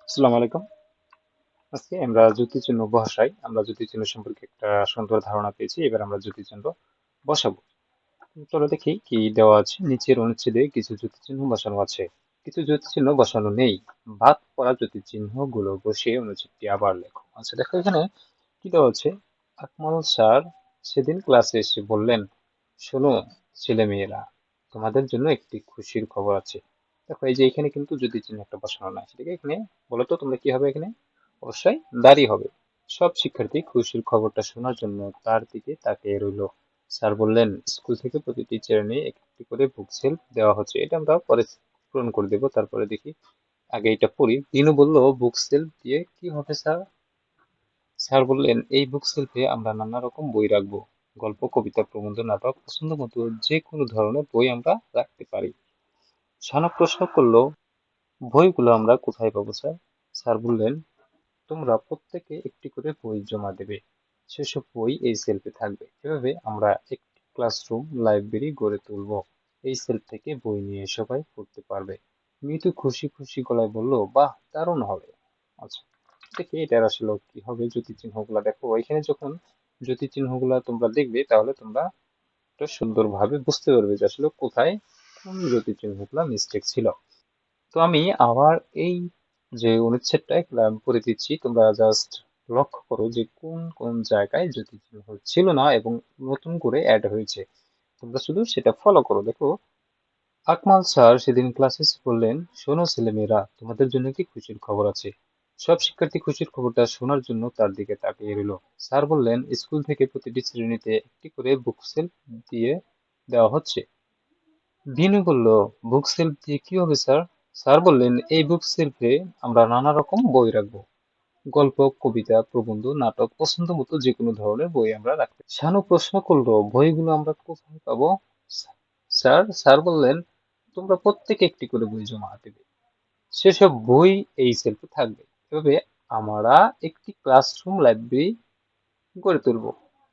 আসসালামু আলাইকুম। আজকে আমরা জ্যোতিচিহ্ন ভাষায় আমরা জ্যোতিচিহ্ন সম্পর্কে একটা সুন্দর ধারণা পেয়েছি। এবার আমরা জ্যোতিচিহ্ন বসাবো। চলো দেখি কি দেওয়া আছে। নিচের অনুচ্ছেদে কিছু জ্যোতিচিহ্ন বসানো আছে, কিছু জ্যোতিচিহ্ন বসানো নেই। বাদ পড়া জ্যোতিচিহ্ন গুলো বসিয়ে অনুচ্ছেদটি আবার লেখো। আচ্ছা দেখো এখানে কি দেওয়া আছে। আকমল স্যার সেদিন ক্লাসে এসে বললেন, শোনো ছেলেমেয়েরা, তোমাদের জন্য একটি খুশির খবর আছে। দেখো এই যে এখানে কিন্তু জ্যোতিচিহ্ন একটা বসানো নাই, সেটাকে এখানে বলো তো তোমরা কি হবে এখানে? অবশ্যই দাঁড়িয়ে হবে। সব শিক্ষার্থী খুশির খবরটা শোনার জন্য তার দিকে তাকিয়ে রইল। স্যার বললেন, স্কুল থেকে প্রতিটি শ্রেণী একটি করে বুক সেলফ দেওয়া হচ্ছে। এটা আমরা পরে পূরণ করে দেবো, তারপরে দেখি। আগে এটা পড়ি। দিনু বলল, বুক সেলফ দিয়ে কি হবে স্যার? স্যার বললেন, এই বুক সেলফে আমরা নানা রকম বই রাখবো। গল্প, কবিতা, প্রবন্ধ, নাটক, পছন্দ মতো যে কোনো ধরনের বই আমরা রাখতে পারি। সানক প্রশ্ন করলো, বইগুলো আমরা কোথায় পাবো স্যার? স্যার বললেন, তোমরা প্রত্যেকে একটি করে বই জমা দেবে। সেসব বই এই সেলফে থাকবে। এভাবে আমরা একটি ক্লাসরুম লাইব্রেরি গড়ে তুলবো। এই সেলফ থেকে বই নিয়ে সবাই পড়তে পারবে। মিতু খুশি খুশি গলায় বলল, বাহ, দারুণ হবে। আচ্ছা দেখি এটার আসলে কি হবে। জ্যোতিচিহ্নগুলা দেখো, এখানে যখন জ্যোতিচিহ্নগুলা তোমরা দেখবে তাহলে তোমরা এটা সুন্দরভাবে বুঝতে পারবে যে আসলে কোথায় কোন জ্যোতিচিহ্নগুলা মিস্টেক ছিল। তো আমি আবার এই যে অনুচ্ছেদটা এগুলা আমি পড়ে দিচ্ছি, তোমরা জাস্ট লক্ষ্য করো যে কোন কোন জায়গায় জ্যোতিচিহ্ন ছিল না এবং নতুন করে অ্যাড হয়েছে। তোমরা শুধু সেটা ফলো করো। দেখো, আকমাল স্যার সেদিন ক্লাসে এসে বললেন, শোনো ছেলেমেয়েরা, তোমাদের জন্য কি খুশির খবর আছে। সব শিক্ষার্থী খুশির খবরটা শোনার জন্য তার দিকে তাকিয়ে রইল। স্যার বললেন, স্কুল থেকে প্রতিটি শ্রেণীতে একটি করে বুক সেলফ দিয়ে দেওয়া হচ্ছে। বিনু বলল, বুক সেলফ দিয়ে কি হবে স্যার? স্যার বললেন, এই বুক সেলফে আমরা নানা রকম বই রাখবো। গল্প, কবিতা, প্রবন্ধ, নাটক, পছন্দ মতো যে কোনো ধরনের বই আমরা রাখতে পারি। শানু প্রশ্ন করলো, বইগুলো আমরা কোথায় পাবো? স্যার বললেন, তোমরা প্রত্যেকে একটি করে বই জমা দেবে। সেসব বই এই সেলফে থাকবে। এভাবে আমরা একটি ক্লাসরুম লাইব্রেরি গড়ে তুলবো।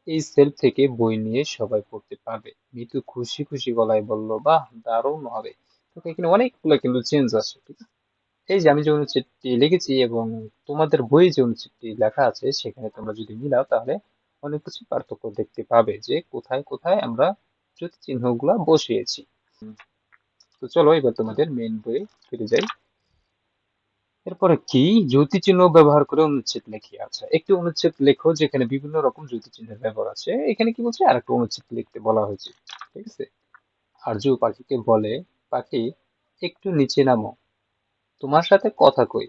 এই সেলফ থেকে বই নিয়ে সবাই পড়তে পারবে। মিতু খুশি খুশি গলায় বলল, বাহ, দারুণ হবে। তো এখানে অনেকগুলো কিন্তু চেঞ্জ আছে, ঠিক আছে? এই যে আমি যে অনুচ্ছেদটি লিখেছি এবং তোমাদের বইয়ে যে অনুচ্ছেদটি লেখা আছে সেখানে তোমরা যদি মিলাও তাহলে অনেক কিছু পার্থক্য দেখতে পাবে যে কোথায় কোথায় আমরা জ্যোতি চিহ্নগুলা বসিয়েছি। তো চলো এবার তোমাদের মেইন বইয়ে ফিরে যাই। এরপরে কি, জ্যোতি চিহ্ন ব্যবহার করে অনুচ্ছেদ লেখি। আচ্ছা একটি অনুচ্ছেদ লেখো যেখানে বিভিন্ন রকম জ্যোতি চিহ্নের ব্যবহার আছে। এখানে কি বলছে, আর একটা অনুচ্ছেদ লিখতে বলা হয়েছে, ঠিক আছে? আরজু পাখিকে বলে, পাখি একটু নিচে নামো, তোমার সাথে কথা কই।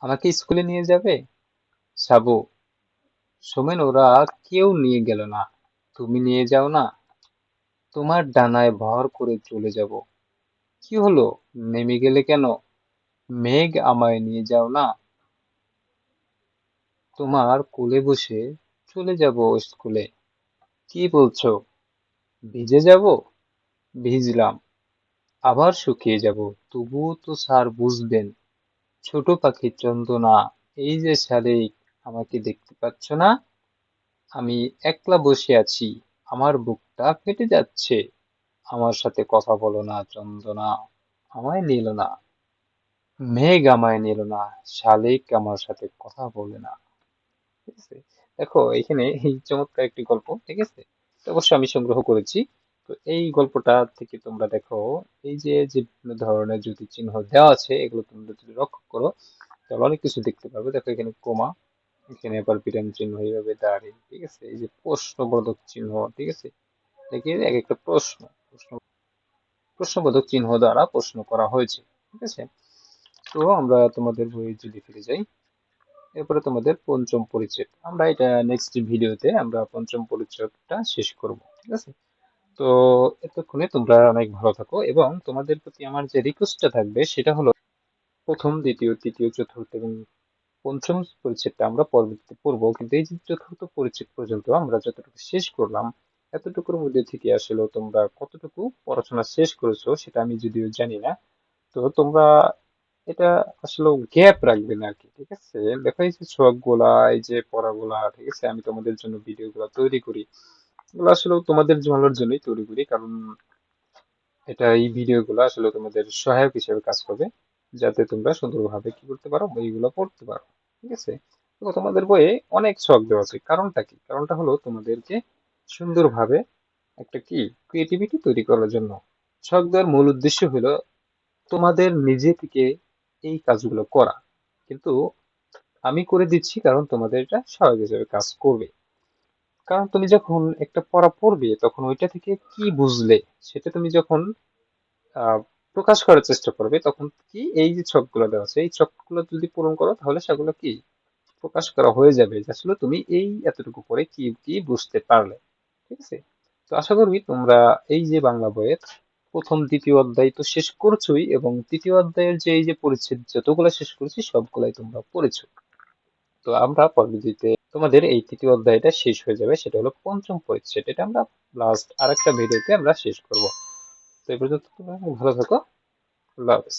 আমাকে স্কুলে নিয়ে যাবে? সাবু, সোমেন, ওরা কেউ নিয়ে গেল না, তুমি নিয়ে যাও না। তোমার ডানায় ভর করে চলে যাব। কি হলো, নেমে গেলে কেন? মেঘ, আমায় নিয়ে যাও না। তোমার কোলে বসে চলে যাব স্কুলে। কি বলছো, ভিজে যাব? ভিজলাম, আবার শুকিয়ে যাব, তবুও তো স্যার বুঝবেন। ছোট পাখি চন্দনা, এই যে শালিক, আমাকে দেখতে পাচ্ছ না? আমি একলা বসে আছি, আমার বুকটা ফেটে যাচ্ছে। আমার সাথে কথা বলো না চন্দনা, আমায় নিল না। মেঘ আমায় নিল না, শালিক আমার সাথে কথা বলে না। ঠিক আছে? দেখো এখানে এই চমৎকার একটি গল্প, ঠিক আছে? তো অবশ্যই আমি সংগ্রহ করেছি। তো এই গল্পটা থেকে তোমরা দেখো, এই যে যে বিভিন্ন ধরনের জ্যোতি চিহ্ন দেওয়া আছে এগুলো তোমরা যদি লক্ষ্য করো তাহলে অনেক কিছু দেখতে পাবে। দেখো এখানে কোমা, এখানে আবার বিরাম চিহ্ন এইভাবে দাঁড়িয়ে, ঠিক আছে? এই যে প্রশ্নবোধক চিহ্ন, ঠিক আছে? দেখি এক একটা প্রশ্ন প্রশ্নবোধক চিহ্ন দ্বারা প্রশ্ন করা হয়েছে, ঠিক আছে? তো আমরা তোমাদের বই যদি ফিরে যাই, এরপরে তোমাদের পঞ্চম পরিচ্ছেদ, আমরা এটা নেক্সট ভিডিওতে আমরা পঞ্চম পরিচ্ছেদটা শেষ করব, ঠিক আছে? তো এতক্ষণে তোমরা অনেক ভালো থাকো এবং তোমাদের প্রতি আমার যে রিকোয়েস্টটা থাকবে সেটা হলো, প্রথম, দ্বিতীয়, তৃতীয়, চতুর্থ এবং পঞ্চম পরিচ্ছেদটা আমরা পরবর্তীতে পড়বো, কিন্তু এই যে চতুর্থ পরিচ্ছেদ পর্যন্ত আমরা যতটুকু শেষ করলাম, এতটুকুর মধ্যে থেকে আসলে তোমরা কতটুকু পড়াশোনা শেষ করেছো সেটা আমি যদিও জানি না। তো তোমরা এটা আসলে গ্যাপ রাখবে না আর কি, ঠিক আছে? দেখো এই যে শখ গুলা, এই যে পড়াগুলা, ঠিক আছে, আমি তোমাদের জন্য ভিডিও গুলা তৈরি করি, এগুলো আসলে তোমাদের ভালোর জন্যই তৈরি করি, কারণ এটা এই ভিডিও গুলো আসলে তোমাদের সহায়ক হিসেবে কাজ করবে। যাতে তোমরা সুন্দরভাবে কি করতে পারো, বইগুলো পড়তে পারো। ঠিক আছে? তো তোমাদের বইয়ে অনেক ছক দেওয়া আছে, কারণটা কি? কারণটা হলো তোমাদেরকে সুন্দরভাবে একটা কি ক্রিয়েটিভিটি তৈরি করার জন্য। ছক দেওয়ার মূল উদ্দেশ্য হলো তোমাদের নিজে থেকে এই কাজগুলো করা। কিন্তু আমি করে দিচ্ছি কারণ তোমাদের এটা স্বাভাবিক হিসেবে কাজ করবে। কারণ তুমি যখন একটা পড়া পড়বে তখন ওইটা থেকে কি বুঝলে সেটা তুমি যখন আহ, প্রকাশ করার চেষ্টা করবে, তখন কি এই যে ছকগুলো দেওয়া আছে এই ছকগুলো যদি পূরণ করো তাহলে সেগুলো কি প্রকাশ করা হয়ে যাবে যে আসলে তুমি এই এতটুকু পরে কি কি বুঝতে পারলে। ঠিক আছে? তো আশা করি তোমরা এই যে বাংলা বইয়ের প্রথম দ্বিতীয় অধ্যায় তো শেষ করছোই, এবং তৃতীয় অধ্যায়ের যে এই যে পরিচ্ছেদ যতগুলো শেষ করেছি সবগুলাই তোমরা পড়েছো। তো আমরা পরবর্তীতে তোমাদের এই তৃতীয় অধ্যায়টা শেষ হয়ে যাবে, সেটা হলো পঞ্চম পরিচ্ছেদ। এটা আমরা লাস্ট আরেকটা ভিডিওতে আমরা শেষ করব। তো এই পর্যন্ত তোমরা ভালো থাকো। আল্লাহ হাফেজ।